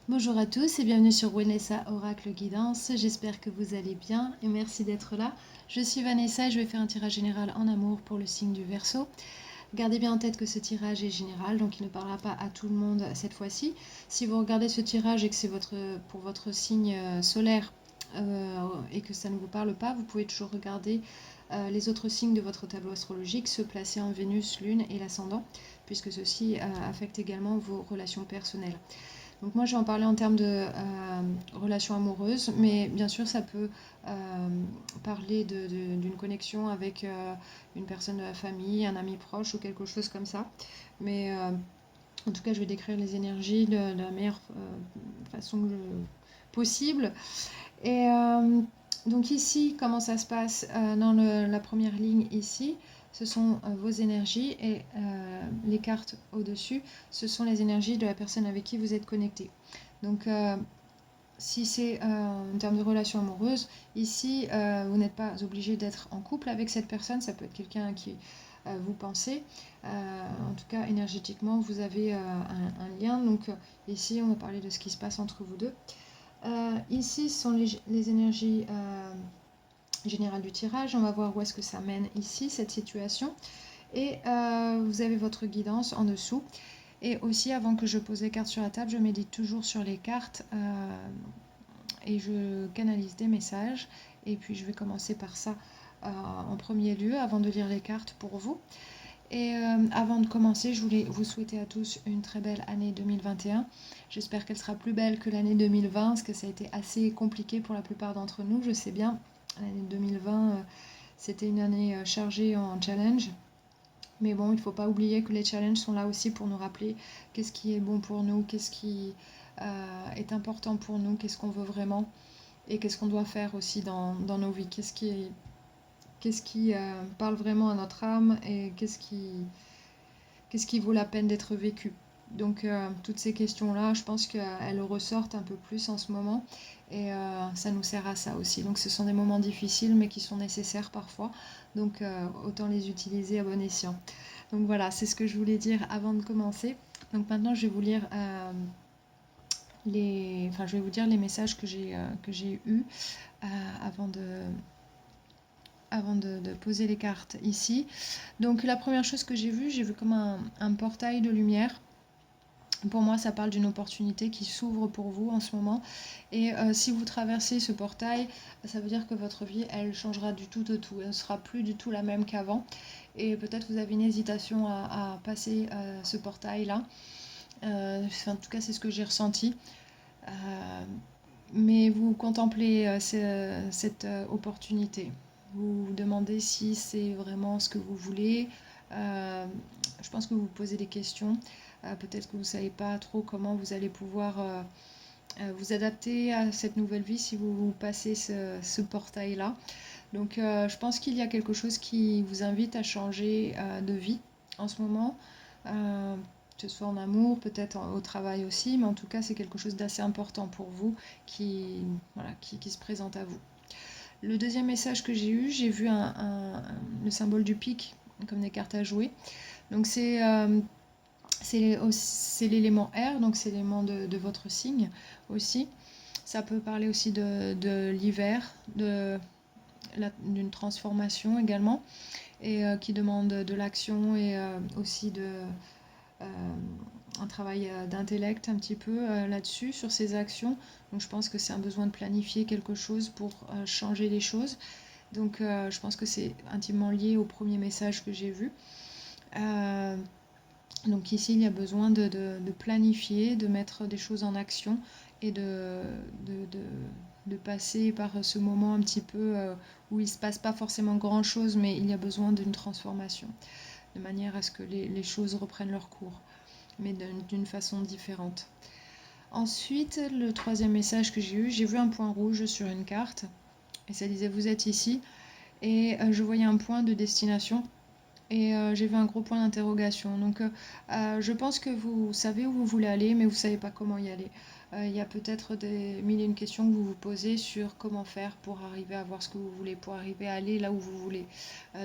Bonjour à tous et bienvenue sur Vanessa Oracle Guidance. J'espère que vous allez bien et merci d'être là. Je suis Vanessa et je vais faire un tirage général en amour pour le signe du Verseau. Gardez bien en tête que ce tirage est général, donc il ne parlera pas à tout le monde cette fois-ci. Si vous regardez ce tirage et que c'est pour votre signe solaire et que ça ne vous parle pas, vous pouvez toujours regarder les autres signes de votre tableau astrologique, ceux placés en Vénus, Lune et l'ascendant, puisque ceci affecte également vos relations personnelles. Donc moi, je vais en parler en termes de relations amoureuses, mais bien sûr, ça peut parler d'une connexion avec une personne de la famille, un ami proche ou quelque chose comme ça. Mais en tout cas, je vais décrire les énergies de la meilleure façon possible. Et donc ici, comment ça se passe dans la première ligne ici, ce sont vos énergies et les cartes au-dessus, ce sont les énergies de la personne avec qui vous êtes connecté. Donc si c'est en termes de relation amoureuse, ici, vous n'êtes pas obligé d'être en couple avec cette personne, ça peut être quelqu'un à qui vous pensez. En tout cas, énergétiquement, vous avez un lien. Donc ici, on va parler de ce qui se passe entre vous deux. Ici, ce sont les énergies générales du tirage. On va voir où est-ce que ça mène ici, cette situation. Et vous avez votre guidance en dessous. Et aussi, avant que je pose les cartes sur la table, je médite toujours sur les cartes et je canalise des messages. Et puis, je vais commencer par ça en premier lieu, avant de lire les cartes pour vous. Et avant de commencer, je voulais vous souhaiter à tous une très belle année 2021. J'espère qu'elle sera plus belle que l'année 2020, parce que ça a été assez compliqué pour la plupart d'entre nous, je sais bien. L'année 2020, c'était une année chargée en challenge. Mais bon, il ne faut pas oublier que les challenges sont là aussi pour nous rappeler qu'est-ce qui est bon pour nous, qu'est-ce qui est important pour nous, qu'est-ce qu'on veut vraiment et qu'est-ce qu'on doit faire aussi dans nos vies, qu'est-ce qui parle vraiment à notre âme et qu'est-ce qui vaut la peine d'être vécu. Donc toutes ces questions-là, je pense qu'elles ressortent un peu plus en ce moment et ça nous sert à ça aussi. Donc ce sont des moments difficiles mais qui sont nécessaires parfois. Donc autant les utiliser à bon escient. Donc voilà, c'est ce que je voulais dire avant de commencer. Donc maintenant je vais vous lire je vais vous dire les messages que j'ai eus avant de poser les cartes ici. Donc la première chose que j'ai vu comme un portail de lumière. Pour moi, ça parle d'une opportunité qui s'ouvre pour vous en ce moment. Et si vous traversez ce portail, ça veut dire que votre vie, elle changera du tout au tout. Elle ne sera plus du tout la même qu'avant. Et peut-être vous avez une hésitation à passer ce portail-là. En tout cas, c'est ce que j'ai ressenti. Euh, mais vous contemplez cette opportunité. Vous vous demandez si c'est vraiment ce que vous voulez. Euh, je pense que vous vous posez des questions. Peut-être que vous ne savez pas trop comment vous allez pouvoir vous adapter à cette nouvelle vie si vous passez ce portail-là. Donc je pense qu'il y a quelque chose qui vous invite à changer de vie en ce moment. Euh, que ce soit en amour, peut-être au travail aussi, mais en tout cas c'est quelque chose d'assez important pour vous qui se présente à vous. Le deuxième message que j'ai vu le symbole du pic, comme des cartes à jouer. Donc c'est l'élément R, donc c'est l'élément de votre signe aussi. Ça peut parler aussi de l'hiver, d'une transformation également, et qui demande de l'action et aussi euh, un travail d'intellect un petit peu là-dessus, sur ces actions. Donc je pense que c'est un besoin de planifier quelque chose pour changer les choses. Donc je pense que c'est intimement lié au premier message que j'ai vu. Euh, donc ici, il y a besoin de planifier, de mettre des choses en action et de passer par ce moment un petit peu où il ne se passe pas forcément grand-chose, mais il y a besoin d'une transformation, de manière à ce que les choses reprennent leur cours, mais d'une façon différente. Ensuite, le troisième message que j'ai vu un point rouge sur une carte, et ça disait vous êtes ici, et je voyais un point de destination et j'ai vu un gros point d'interrogation. Donc je pense que vous savez où vous voulez aller, mais vous ne savez pas comment y aller. Il y a peut-être des mille et une questions que vous vous posez sur comment faire pour arriver à avoir ce que vous voulez, pour arriver à aller là où vous voulez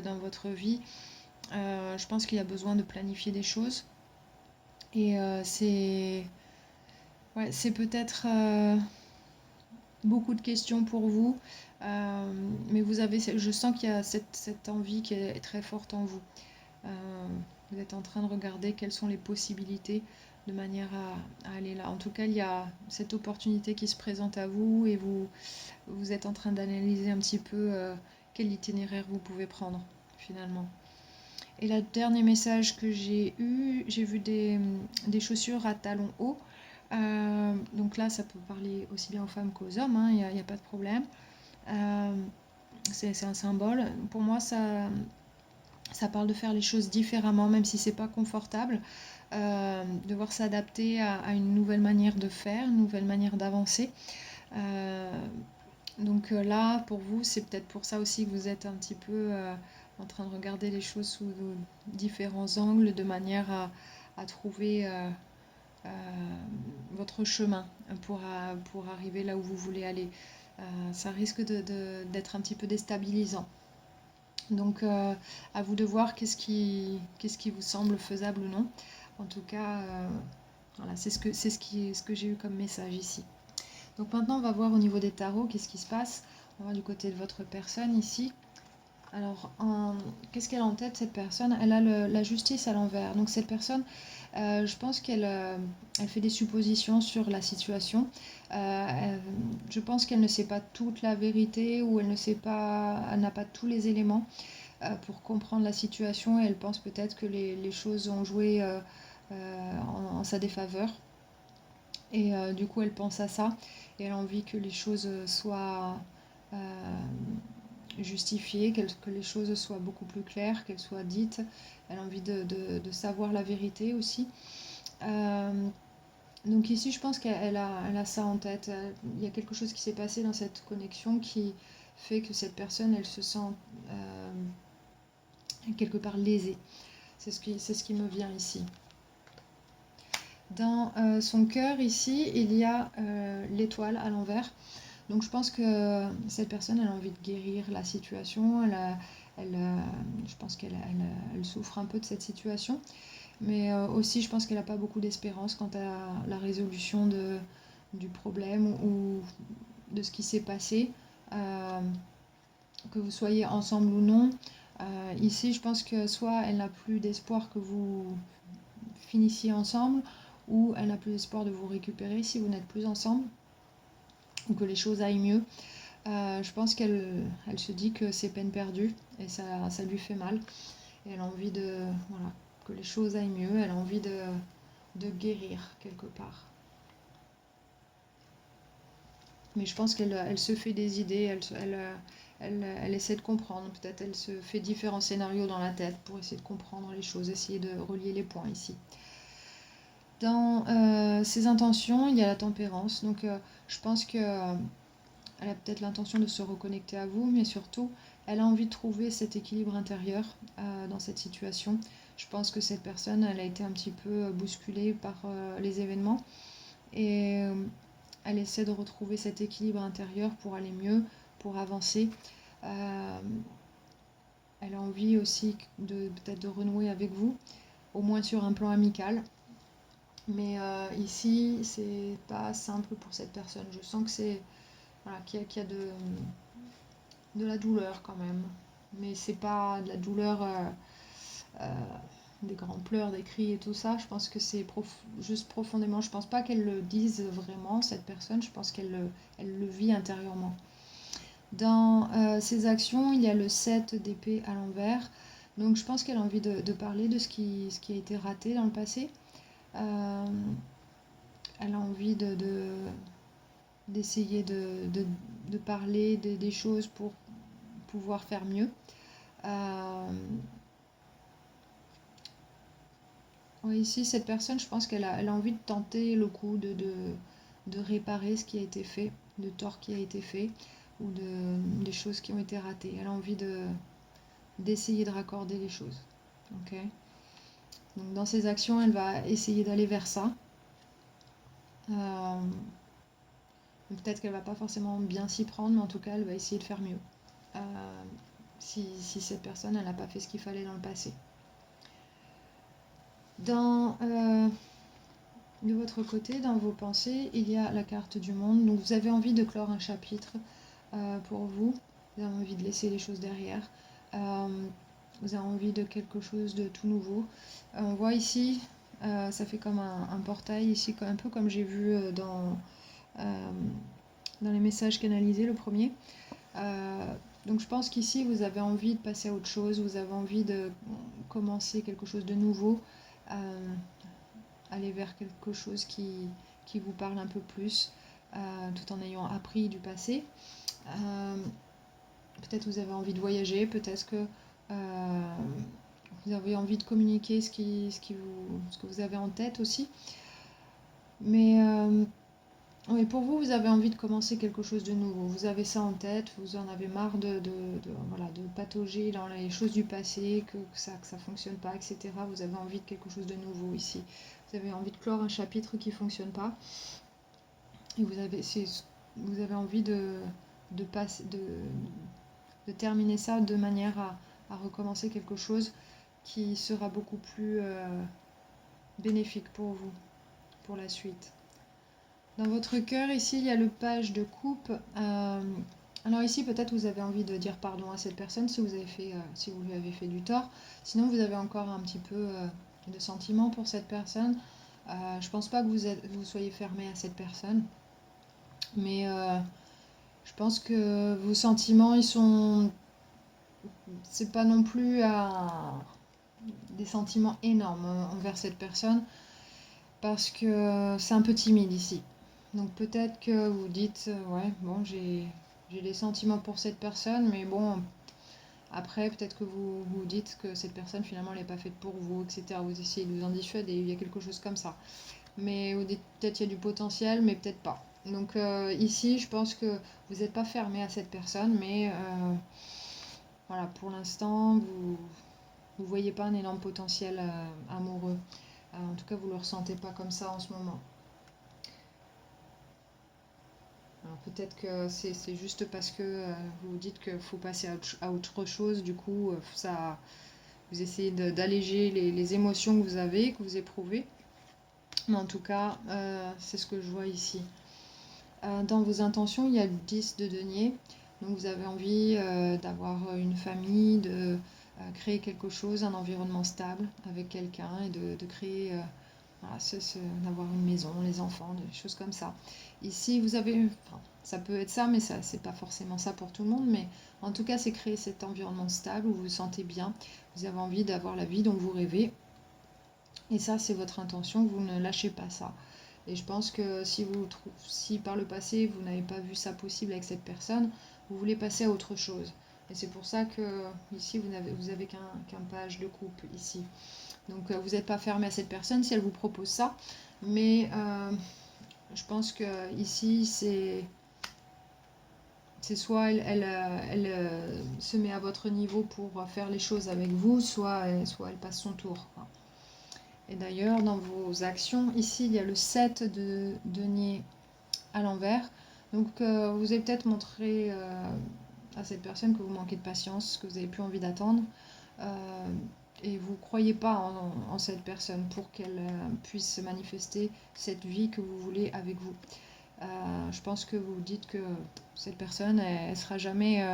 dans votre vie. Je pense qu'il y a besoin de planifier des choses. Et c'est Ouais, c'est peut-être beaucoup de questions pour vous, mais je sens qu'il y a cette envie qui est très forte en vous. Euh, Vous êtes en train de regarder quelles sont les possibilités de manière à aller là. En tout cas, il y a cette opportunité qui se présente à vous et vous êtes en train d'analyser un petit peu quel itinéraire vous pouvez prendre finalement. Et le dernier message que j'ai eu, j'ai vu des chaussures à talons hauts. Donc là, ça peut parler aussi bien aux femmes qu'aux hommes, hein, il n'y a pas de problème. Euh, c'est un symbole. Pour moi, ça parle de faire les choses différemment, même si c'est pas confortable, devoir s'adapter à une nouvelle manière de faire, une nouvelle manière d'avancer. Euh, donc là, pour vous, c'est peut-être pour ça aussi que vous êtes un petit peu en train de regarder les choses sous différents angles, de manière à trouver euh, votre chemin pour arriver là où vous voulez aller. Ça risque d'être un petit peu déstabilisant. Donc à vous de voir qu'est-ce qui vous semble faisable ou non. En tout cas, voilà, ce que j'ai eu comme message ici. Donc maintenant, on va voir au niveau des tarots, qu'est-ce qui se passe. On va voir du côté de votre personne ici. Alors, qu'est-ce qu'elle a en tête, cette personne? Elle a la justice à l'envers. Donc cette personne, je pense elle fait des suppositions sur la situation. Je pense qu'elle ne sait pas toute la vérité ou elle n'a pas tous les éléments pour comprendre la situation et elle pense peut-être que les choses ont joué en sa défaveur. Et du coup, elle pense à ça et elle a envie que les choses soient justifiées, que les choses soient beaucoup plus claires, qu'elles soient dites. Elle a envie de savoir la vérité aussi. Euh, donc ici, je pense qu'elle a ça en tête. Il y a quelque chose qui s'est passé dans cette connexion qui fait que cette personne, elle se sent quelque part lésée. C'est ce qui me vient ici. Dans son cœur, ici, il y a l'étoile à l'envers. Donc je pense que cette personne, elle a envie de guérir la situation. Je pense qu'elle souffre un peu de cette situation. Mais aussi, je pense qu'elle n'a pas beaucoup d'espérance quant à la résolution du problème ou de ce qui s'est passé. Que vous soyez ensemble ou non. Ici, je pense que soit elle n'a plus d'espoir que vous finissiez ensemble, ou elle n'a plus d'espoir de vous récupérer si vous n'êtes plus ensemble, ou que les choses aillent mieux. Je pense qu'elle se dit que c'est peine perdue et ça lui fait mal. Et elle a envie voilà, que les choses aillent mieux, elle a envie de guérir quelque part. Mais je pense qu'elle se fait des idées, elle essaie de comprendre. Peut-être elle se fait différents scénarios dans la tête pour essayer de comprendre les choses, essayer de relier les points ici. Dans ses intentions, il y a la tempérance. Donc je pense que elle a peut-être l'intention de se reconnecter à vous, mais surtout, elle a envie de trouver cet équilibre intérieur dans cette situation. Je pense que cette personne, elle a été un petit peu bousculée par les événements et elle essaie de retrouver cet équilibre intérieur pour aller mieux, pour avancer. Euh, Elle a envie aussi peut-être de renouer avec vous, au moins sur un plan amical. Mais ici, c'est pas simple pour cette personne. Je sens que voilà, qu'il y a de la douleur quand même. Mais c'est pas de la douleur, euh, des grands pleurs, des cris et tout ça. Je pense que c'est juste profondément. Je pense pas qu'elle le dise vraiment, cette personne. Je pense elle le vit intérieurement. Dans ses actions, il y a le 7 d'épée à l'envers. Donc je pense qu'elle a envie de parler de ce qui a été raté dans le passé. Euh, Elle a envie d'essayer de parler des choses pour pouvoir faire mieux. Ouais, ici, cette personne, je pense elle a envie de tenter le coup de réparer ce qui a été fait, de tort qui a été fait, ou des choses qui ont été ratées. Elle a envie d'essayer de raccorder les choses. Ok. Donc dans ses actions, elle va essayer d'aller vers ça. Euh, Peut-être qu'elle va pas forcément bien s'y prendre, mais en tout cas, elle va essayer de faire mieux. Si cette personne, elle n'a pas fait ce qu'il fallait dans le passé. Dans De votre côté, dans vos pensées, il y a la carte du monde. Donc vous avez envie de clore un chapitre pour vous. Vous avez envie de laisser les choses derrière. Vous avez envie de quelque chose de tout nouveau. On voit ici, ça fait comme un portail ici, un peu comme j'ai vu dans les messages canalisés, le premier. Donc je pense qu'ici, vous avez envie de passer à autre chose. Vous avez envie de commencer quelque chose de nouveau. Aller vers quelque chose qui vous parle un peu plus, tout en ayant appris du passé. Peut-être vous avez envie de voyager, peut-être que vous avez envie de communiquer ce que vous avez en tête aussi. Mais oui, pour vous, vous avez envie de commencer quelque chose de nouveau. Vous avez ça en tête, vous en avez marre voilà, de patauger dans les choses du passé, que ça ne fonctionne pas, etc. Vous avez envie de quelque chose de nouveau ici. Vous avez envie de clore un chapitre qui ne fonctionne pas. Et vous avez envie de terminer ça de manière à recommencer quelque chose qui sera beaucoup plus bénéfique pour vous, pour la suite. Dans votre cœur, ici, il y a le page de coupe. Alors ici, peut-être vous avez envie de dire pardon à cette personne si vous lui avez fait du tort. Sinon, vous avez encore un petit peu de sentiments pour cette personne. Je pense pas que vous soyez fermé à cette personne. Mais je pense que vos sentiments, c'est pas non plus des sentiments énormes envers cette personne. Parce que c'est un peu timide ici. Donc peut-être que vous dites, ouais, bon, j'ai des sentiments pour cette personne, mais bon, après, peut-être que vous vous dites que cette personne, finalement, elle n'est pas faite pour vous, etc. Vous essayez de vous en dissuader, il y a quelque chose comme ça. Mais peut-être il y a du potentiel, mais peut-être pas. Donc ici, je pense que vous n'êtes pas fermé à cette personne, mais voilà, pour l'instant, vous ne voyez pas un énorme potentiel amoureux. En tout cas, vous ne le ressentez pas comme ça en ce moment. Alors peut-être que c'est juste parce que vous vous dites qu'il faut passer à autre chose, du coup, vous essayez d'alléger les émotions que vous éprouvez. Mais en tout cas, c'est ce que je vois ici. Dans vos intentions, il y a le 10 de denier. Donc vous avez envie d'avoir une famille, de créer quelque chose, un environnement stable avec quelqu'un et de créer, voilà, d'avoir une maison, les enfants, des choses comme ça. Ici, vous avez, enfin, ça peut être ça, mais ça, c'est pas forcément ça pour tout le monde. Mais en tout cas, c'est créer cet environnement stable où vous vous sentez bien. Vous avez envie d'avoir la vie dont vous rêvez. Et ça, c'est votre intention, vous ne lâchez pas ça. Et je pense que si par le passé, vous n'avez pas vu ça possible avec cette personne, vous voulez passer à autre chose. Et c'est pour ça que ici, vous avez qu'un page de coupe ici. Donc vous n'êtes pas fermé à cette personne si elle vous propose ça. Mais je pense que ici, c'est soit elle se met à votre niveau pour faire les choses avec vous, soit elle passe son tour. Et d'ailleurs, dans vos actions, ici, il y a le 7 de denier à l'envers. Donc, vous avez peut-être montré à cette personne que vous manquez de patience, que vous n'avez plus envie d'attendre. Et vous ne croyez pas en cette personne pour qu'elle puisse manifester cette vie que vous voulez avec vous. Je pense que vous dites que cette personne, elle ne sera jamais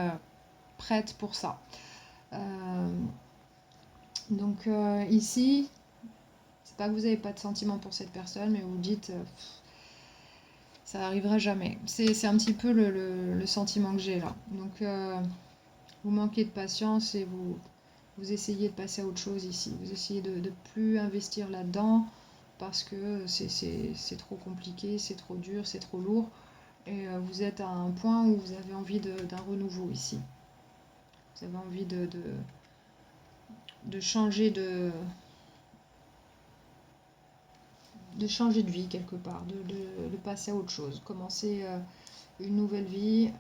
prête pour ça. Donc, ici, c'est pas que vous n'avez pas de sentiment pour cette personne, mais vous dites ça n'arrivera jamais. C'est un petit peu le sentiment que j'ai là. Donc vous manquez de patience et vous essayez de passer à autre chose ici. Vous essayez de ne plus investir là-dedans parce que c'est trop compliqué, c'est trop dur, c'est trop lourd. Et vous êtes à un point où vous avez envie d'un renouveau ici. Vous avez envie de changer de vie quelque part, de passer à autre chose, commencer une nouvelle vie,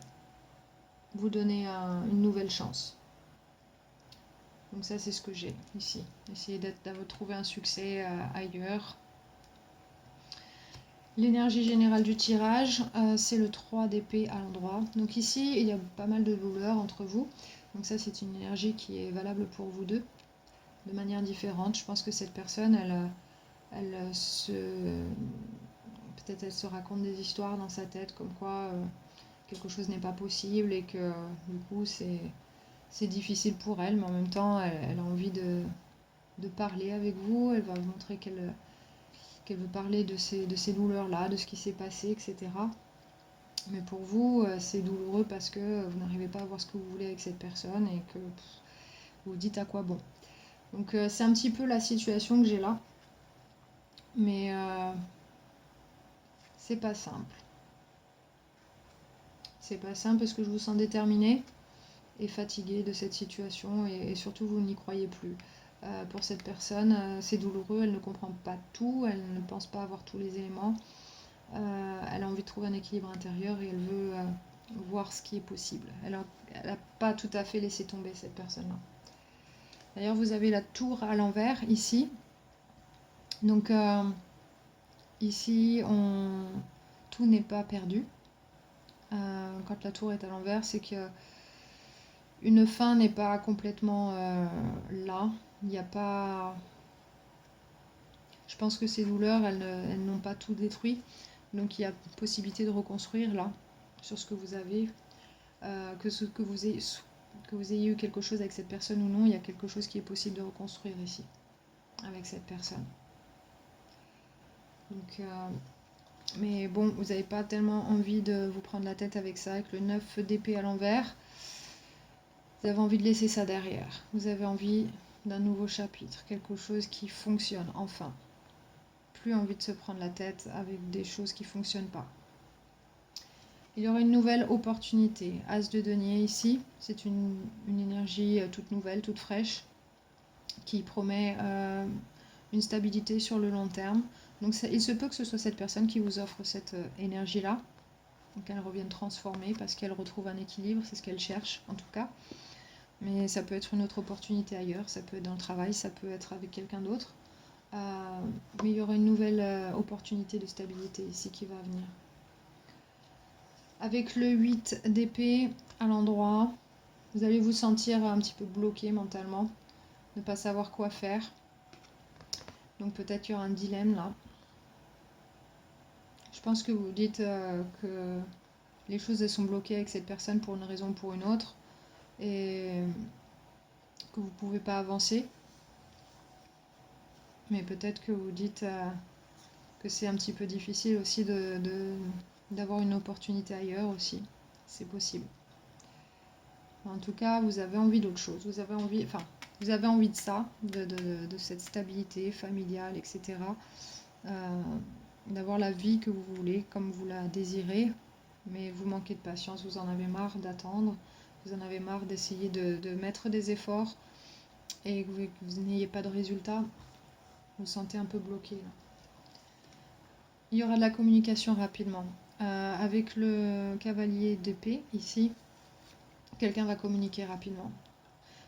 vous donner une nouvelle chance. Donc ça, c'est ce que j'ai ici. Essayez de trouver un succès ailleurs. L'énergie générale du tirage, c'est le 3 d'épée à l'endroit. Donc ici, il y a pas mal de douleurs entre vous. Donc ça, c'est une énergie qui est valable pour vous deux, de manière différente. Je pense que cette personne, peut-être elle se raconte des histoires dans sa tête comme quoi quelque chose n'est pas possible et que du coup c'est difficile pour elle, mais en même temps elle a envie de parler avec vous, elle va vous montrer qu'elle veut parler de ces douleurs-là, de ce qui s'est passé, etc. Mais pour vous, c'est douloureux parce que vous n'arrivez pas à voir ce que vous voulez avec cette personne et que vous vous dites à quoi bon. Donc c'est un petit peu la situation que j'ai là. Mais c'est pas simple. C'est pas simple parce que je vous sens déterminé et fatigué de cette situation et surtout vous n'y croyez plus. Pour cette personne, c'est douloureux, elle ne comprend pas tout, elle ne pense pas avoir tous les éléments. Elle a envie de trouver un équilibre intérieur et elle veut voir ce qui est possible. Elle n'a pas tout à fait laissé tomber cette personne-là. D'ailleurs, vous avez la tour à l'envers ici. Donc ici, tout n'est pas perdu. Quand la tour est à l'envers, c'est que une fin n'est pas complètement là. Il n'y a pas. Je pense que ces douleurs, elles n'ont pas tout détruit. Donc il y a possibilité de reconstruire là, sur ce que vous avez. Que vous ayez eu quelque chose avec cette personne ou non, il y a quelque chose qui est possible de reconstruire ici, avec cette personne. Donc, mais bon, vous n'avez pas tellement envie de vous prendre la tête avec ça, avec le 9 d'épée à l'envers. Vous avez envie de laisser ça derrière. Vous avez envie d'un nouveau chapitre, quelque chose qui fonctionne, enfin. Plus envie de se prendre la tête avec des choses qui ne fonctionnent pas. Il y aura une nouvelle opportunité. As de denier ici, c'est une énergie toute nouvelle, toute fraîche, qui promet une stabilité sur le long terme. Donc il se peut que ce soit cette personne qui vous offre cette énergie-là, qu'elle revienne transformer parce qu'elle retrouve un équilibre, c'est ce qu'elle cherche en tout cas. Mais ça peut être une autre opportunité ailleurs, ça peut être dans le travail, ça peut être avec quelqu'un d'autre. Mais il y aura une nouvelle opportunité de stabilité ici qui va venir. Avec le 8 d'épée à l'endroit, vous allez vous sentir un petit peu bloqué mentalement, ne pas savoir quoi faire. Donc peut-être qu'il y aura un dilemme là. Je pense que vous dites que les choses elles sont bloquées avec cette personne pour une raison ou pour une autre et que vous ne pouvez pas avancer. Mais peut-être que vous dites que c'est un petit peu difficile aussi d'avoir une opportunité ailleurs aussi. C'est possible. En tout cas, vous avez envie d'autre chose. Vous avez envie de ça, de cette stabilité familiale, etc. D'avoir la vie que vous voulez, comme vous la désirez. Mais vous manquez de patience, vous en avez marre d'attendre. Vous en avez marre d'essayer de mettre des efforts et que vous n'ayez pas de résultat. Vous vous sentez un peu bloqué là. Il y aura de la communication rapidement. Avec le cavalier d'épée, ici, quelqu'un va communiquer rapidement.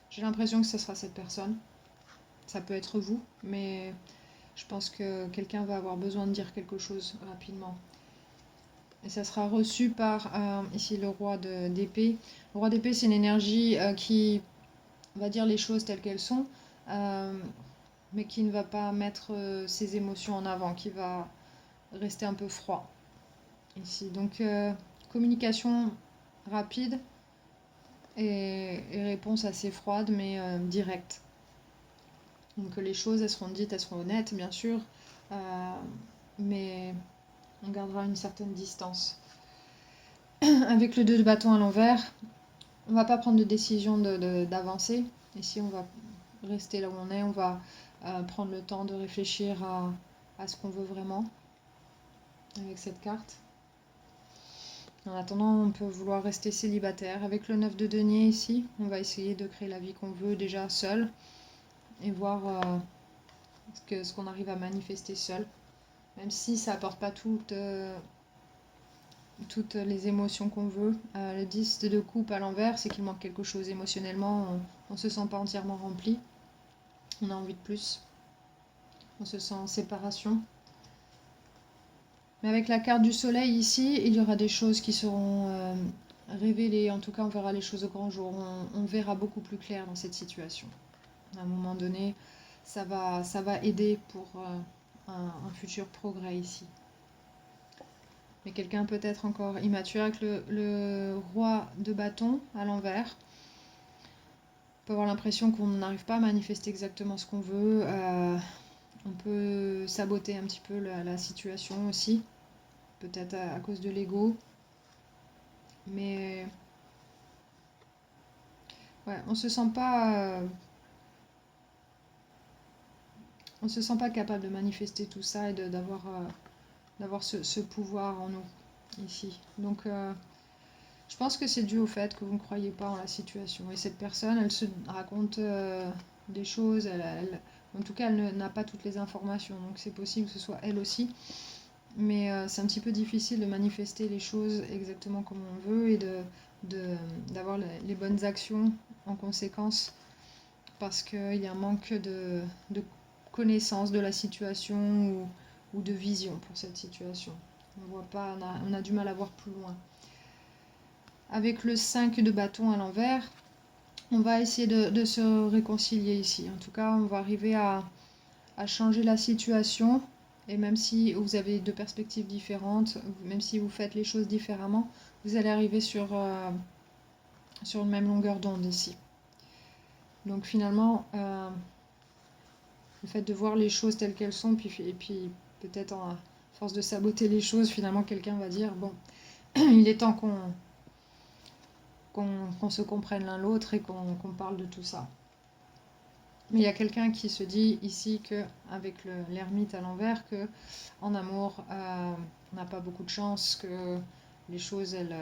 J'ai l'impression que ce sera cette personne. Ça peut être vous, mais je pense que quelqu'un va avoir besoin de dire quelque chose rapidement. Et ça sera reçu par, ici, le roi d'épée. Le roi d'épée, c'est une énergie qui va dire les choses telles qu'elles sont, mais qui ne va pas mettre ses émotions en avant, qui va rester un peu froid. Ici, donc communication rapide et réponse assez froide mais directe. Donc les choses elles seront dites, elles seront honnêtes bien sûr, mais on gardera une certaine distance. Avec le 2 de bâton à l'envers, on ne va pas prendre de décision d'avancer. Ici on va rester là où on est, on va prendre le temps de réfléchir à ce qu'on veut vraiment avec cette carte. En attendant, on peut vouloir rester célibataire. Avec le 9 de denier ici, on va essayer de créer la vie qu'on veut déjà seul et voir ce qu'on arrive à manifester seul. Même si ça apporte pas toutes les émotions qu'on veut. Le 10 de coupe à l'envers, c'est qu'il manque quelque chose émotionnellement. On ne se sent pas entièrement rempli. On a envie de plus. On se sent en séparation. Mais avec la carte du soleil ici, il y aura des choses qui seront révélées. En tout cas, on verra les choses au grand jour. On verra beaucoup plus clair dans cette situation. À un moment donné, ça va aider pour un futur progrès ici. Mais quelqu'un peut-être encore immature avec le roi de bâton à l'envers. On peut avoir l'impression qu'on n'arrive pas à manifester exactement ce qu'on veut. On peut saboter un petit peu la situation aussi, peut-être à cause de l'ego. Mais ouais, on se sent pas capable de manifester tout ça et d'avoir ce pouvoir en nous ici. Donc je pense que c'est dû au fait que vous ne croyez pas en la situation. Et cette personne, elle se raconte des choses, en tout cas, elle n'a pas toutes les informations. Donc c'est possible que ce soit elle aussi. Mais c'est un petit peu difficile de manifester les choses exactement comme on veut et d'avoir les bonnes actions en conséquence parce qu'il y a un manque de connaissance de la situation ou de vision pour cette situation. On voit pas, on a du mal à voir plus loin. Avec le 5 de bâton à l'envers, on va essayer de se réconcilier ici. En tout cas, on va arriver à changer la situation. Et même si vous avez deux perspectives différentes, même si vous faites les choses différemment, vous allez arriver sur une même longueur d'onde ici. Donc finalement, le fait de voir les choses telles qu'elles sont, et puis peut-être à force de saboter les choses, finalement quelqu'un va dire, bon, il est temps qu'on se comprenne l'un l'autre et qu'on parle de tout ça. Mais il y a quelqu'un qui se dit ici qu'avec l'ermite à l'envers, qu'en amour, on n'a pas beaucoup de chance, que les choses, elles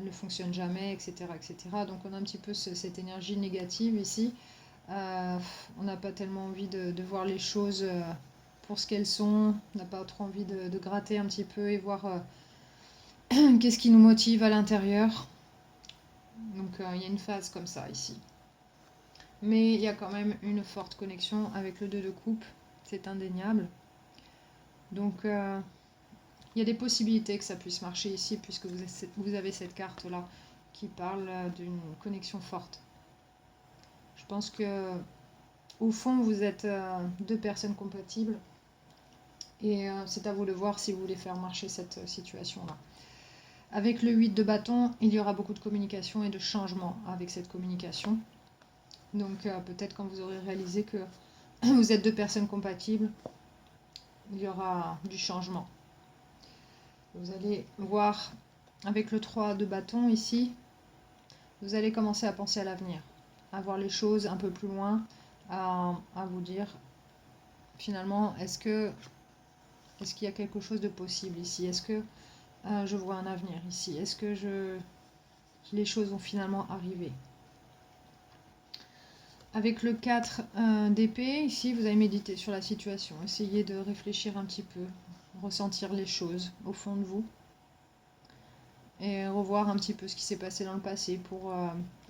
ne fonctionnent jamais, etc., etc. Donc on a un petit peu cette énergie négative ici. On n'a pas tellement envie de voir les choses pour ce qu'elles sont. On n'a pas trop envie de gratter un petit peu et voir qu'est-ce qui nous motive à l'intérieur. Donc il y a une phase comme ça ici. Mais il y a quand même une forte connexion avec le 2 de coupe, c'est indéniable. Donc il y a des possibilités que ça puisse marcher ici, puisque vous avez cette carte-là qui parle d'une connexion forte. Je pense que au fond, vous êtes deux personnes compatibles, et c'est à vous de voir si vous voulez faire marcher cette situation-là. Avec le 8 de bâton, il y aura beaucoup de communication et de changement avec cette communication. Donc peut-être quand vous aurez réalisé que vous êtes deux personnes compatibles, il y aura du changement. Vous allez voir avec le 3 de bâton ici, vous allez commencer à penser à l'avenir, à voir les choses un peu plus loin, à vous dire finalement est-ce qu'il y a quelque chose de possible ici, est-ce que je vois un avenir ici, est-ce que les choses vont finalement arriver. Avec le 4 d'épée, ici, vous allez méditer sur la situation. Essayez de réfléchir un petit peu, ressentir les choses au fond de vous. Et revoir un petit peu ce qui s'est passé dans le passé pour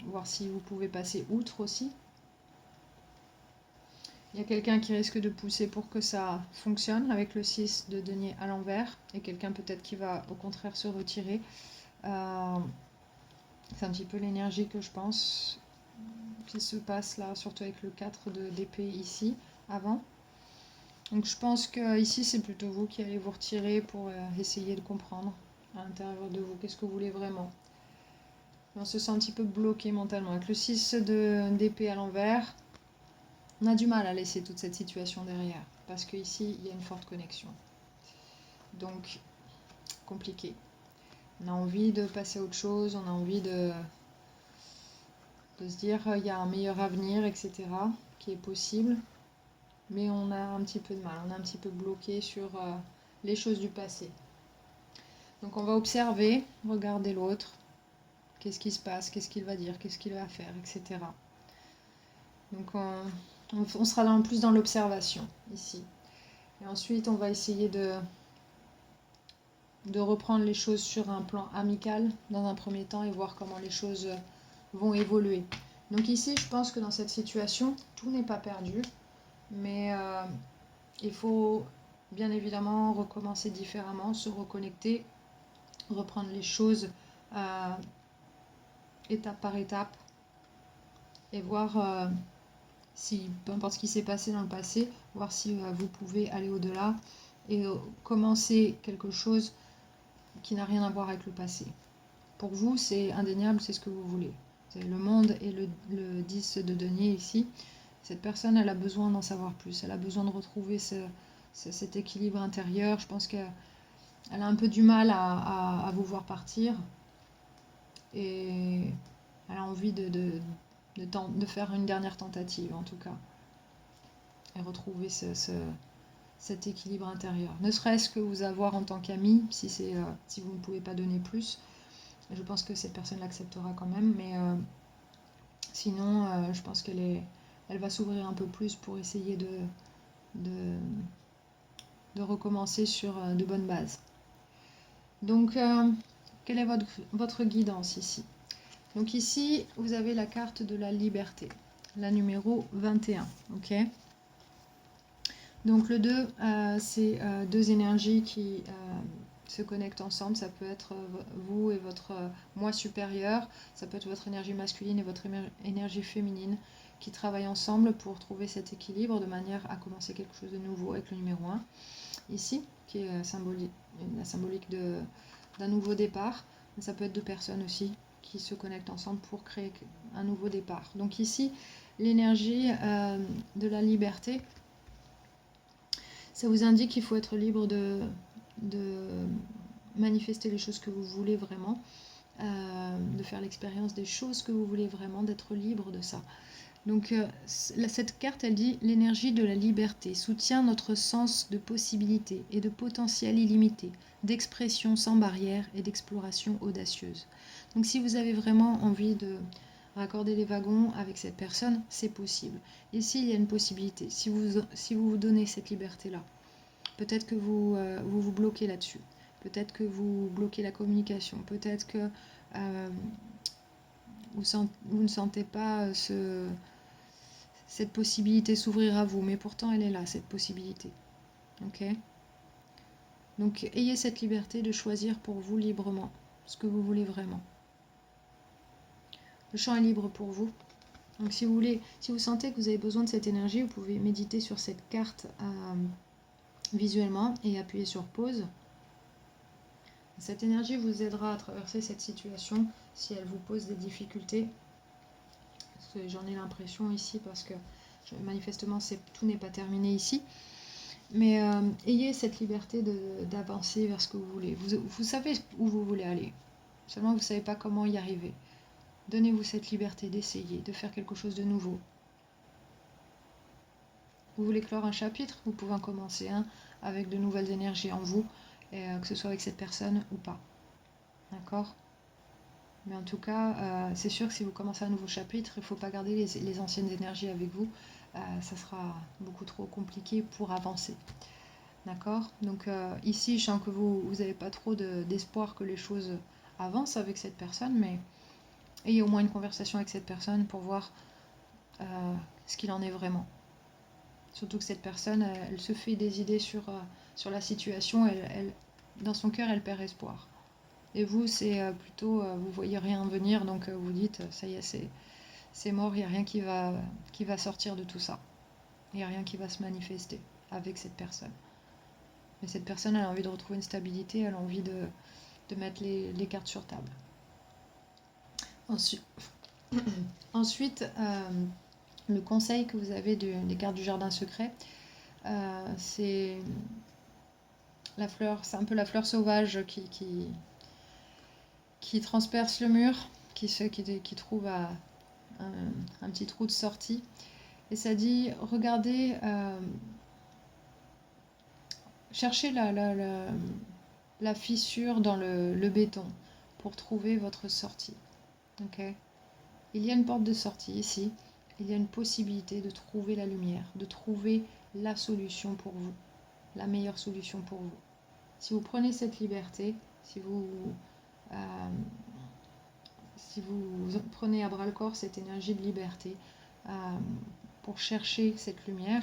voir si vous pouvez passer outre aussi. Il y a quelqu'un qui risque de pousser pour que ça fonctionne avec le 6 de denier à l'envers. Et quelqu'un peut-être qui va au contraire se retirer. C'est un petit peu l'énergie que je pense qui se passe là, surtout avec le 4 d'épée ici, avant. Donc je pense que ici c'est plutôt vous qui allez vous retirer pour essayer de comprendre à l'intérieur de vous qu'est-ce que vous voulez vraiment. On se sent un petit peu bloqué mentalement. Avec le 6 d'épée à l'envers, on a du mal à laisser toute cette situation derrière, parce qu'ici il y a une forte connexion. Donc compliqué. On a envie de passer à autre chose, on a envie de se dire il y a un meilleur avenir, etc., qui est possible. Mais on a un petit peu de mal, on est un petit peu bloqué sur les choses du passé. Donc on va observer, regarder l'autre, qu'est-ce qui se passe, qu'est-ce qu'il va dire, qu'est-ce qu'il va faire, etc. Donc on sera plus dans l'observation ici. Et ensuite on va essayer de reprendre les choses sur un plan amical dans un premier temps et voir comment les choses vont évoluer. Donc ici je pense que dans cette situation, tout n'est pas perdu. Mais il faut bien évidemment recommencer différemment, se reconnecter, reprendre les choses étape par étape et voir peu importe ce qui s'est passé dans le passé, voir si vous pouvez aller au-delà et commencer quelque chose qui n'a rien à voir avec le passé. Pour vous, c'est indéniable, c'est ce que vous voulez. C'est le monde et le 10 de denier ici. Cette personne, elle a besoin d'en savoir plus. Elle a besoin de retrouver cet équilibre intérieur. Je pense qu'elle a un peu du mal à vous voir partir. Et elle a envie de faire une dernière tentative, en tout cas. Et retrouver cet équilibre intérieur. Ne serait-ce que vous avoir en tant qu'ami, si vous ne pouvez pas donner plus. Je pense que cette personne l'acceptera quand même, mais sinon, je pense elle va s'ouvrir un peu plus pour essayer de recommencer sur de bonnes bases. Donc, quelle est votre guidance ici? Donc ici, vous avez la carte de la liberté, la numéro 21. Ok. Donc le 2, c'est deux énergies qui se connectent ensemble. Ça peut être vous et votre moi supérieur, ça peut être votre énergie masculine et votre énergie féminine qui travaillent ensemble pour trouver cet équilibre de manière à commencer quelque chose de nouveau avec le numéro 1 ici, qui est la symbolique d'un nouveau départ. Ça peut être deux personnes aussi qui se connectent ensemble pour créer un nouveau départ. Donc ici, l'énergie de la liberté, ça vous indique qu'il faut être libre de manifester les choses que vous voulez vraiment, de faire l'expérience des choses que vous voulez vraiment, d'être libre de ça. Donc cette carte, elle dit l'énergie de la liberté soutient notre sens de possibilité et de potentiel illimité, d'expression sans barrière et d'exploration audacieuse. Donc si vous avez vraiment envie de raccorder les wagons avec cette personne, c'est possible. Ici, il y a une possibilité. Si vous vous donnez cette liberté-là, peut-être que vous bloquez là-dessus. Peut-être que vous bloquez la communication. Peut-être que vous ne sentez pas cette possibilité s'ouvrir à vous. Mais pourtant, elle est là, cette possibilité. Ok ? Donc, ayez cette liberté de choisir pour vous librement ce que vous voulez vraiment. Le champ est libre pour vous. Donc, si vous sentez que vous avez besoin de cette énergie, vous pouvez méditer sur cette carte visuellement et appuyer sur pause. Cette énergie vous aidera à traverser cette situation si elle vous pose des difficultés. J'en ai l'impression ici parce que manifestement tout n'est pas terminé ici. Mais ayez cette liberté d'avancer vers ce que vous voulez. Vous savez où vous voulez aller. Seulement vous ne savez pas comment y arriver. Donnez-vous cette liberté d'essayer, de faire quelque chose de nouveau. Vous voulez clore un chapitre, vous pouvez en commencer un avec de nouvelles énergies en vous, et, que ce soit avec cette personne ou pas. D'accord ? Mais en tout cas, c'est sûr que si vous commencez un nouveau chapitre, il ne faut pas garder les anciennes énergies avec vous. Ça sera beaucoup trop compliqué pour avancer. D'accord ? Donc ici, je sens que vous n'avez pas trop d'espoir que les choses avancent avec cette personne, mais ayez au moins une conversation avec cette personne pour voir ce qu'il en est vraiment. Surtout que cette personne, elle se fait des idées sur la situation, dans son cœur, elle perd espoir. Et vous, c'est plutôt, vous voyez rien venir, donc vous dites, ça y est, c'est mort, il n'y a rien qui va sortir de tout ça. Il n'y a rien qui va se manifester avec cette personne. Mais cette personne, elle a envie de retrouver une stabilité, elle a envie de mettre les cartes sur table. Ensuite, le conseil que vous avez des cartes du jardin secret, c'est la fleur, c'est un peu la fleur sauvage qui transperce le mur, qui trouve un petit trou de sortie. Et ça dit, regardez, cherchez la fissure dans le béton pour trouver votre sortie. Okay ? Il y a une porte de sortie ici. Il y a une possibilité de trouver la lumière, de trouver la solution pour vous, la meilleure solution pour vous. Si vous prenez cette liberté, si vous prenez à bras le corps cette énergie de liberté pour chercher cette lumière,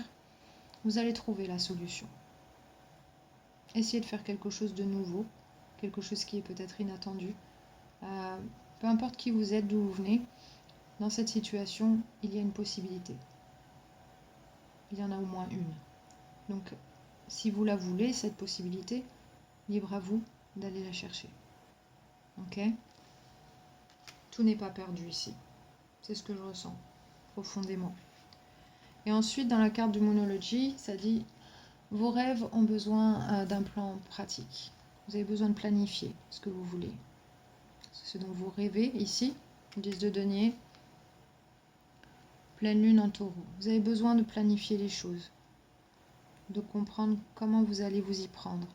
vous allez trouver la solution. Essayez de faire quelque chose de nouveau, quelque chose qui est peut-être inattendu. Peu importe qui vous êtes, d'où vous venez, dans cette situation, il y a une possibilité. il y en a au moins une. Donc, si vous la voulez, cette possibilité, libre à vous d'aller la chercher. Ok? Tout n'est pas perdu ici. C'est ce que je ressens profondément. Et ensuite, dans la carte du Moonology, ça dit « Vos rêves ont besoin d'un plan pratique. Vous avez besoin de planifier ce que vous voulez. » C'est ce dont vous rêvez ici, 10 de denier, pleine lune en taureau. Vous avez besoin de planifier les choses, de comprendre comment vous allez vous y prendre.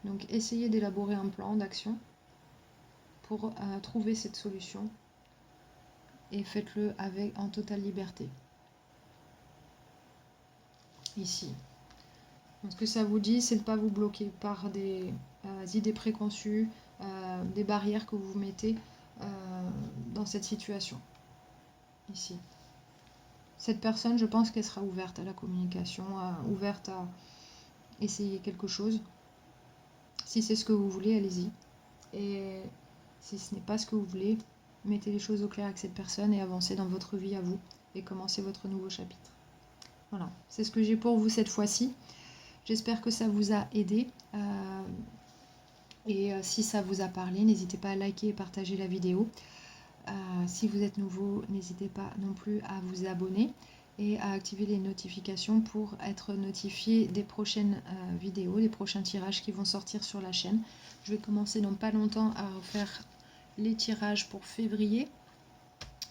Donc essayez d'élaborer un plan d'action pour trouver cette solution et faites-le en totale liberté. Ici. Donc, ce que ça vous dit, c'est de ne pas vous bloquer par des idées préconçues, des barrières que vous vous mettez dans cette situation. Ici. Cette personne, je pense qu'elle sera ouverte à la communication, ouverte à essayer quelque chose. Si c'est ce que vous voulez, allez-y. Et si ce n'est pas ce que vous voulez, mettez les choses au clair avec cette personne et avancez dans votre vie à vous et commencez votre nouveau chapitre. Voilà, c'est ce que j'ai pour vous cette fois-ci. J'espère que ça vous a aidé. Et si ça vous a parlé, n'hésitez pas à liker et partager la vidéo. Si vous êtes nouveau, n'hésitez pas non plus à vous abonner et à activer les notifications pour être notifié des prochaines vidéos, des prochains tirages qui vont sortir sur la chaîne. Je vais commencer dans pas longtemps à faire les tirages pour février.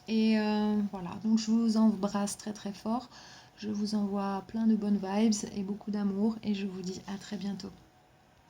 Et voilà, donc je vous embrasse très très fort. Je vous envoie plein de bonnes vibes et beaucoup d'amour et je vous dis à très bientôt.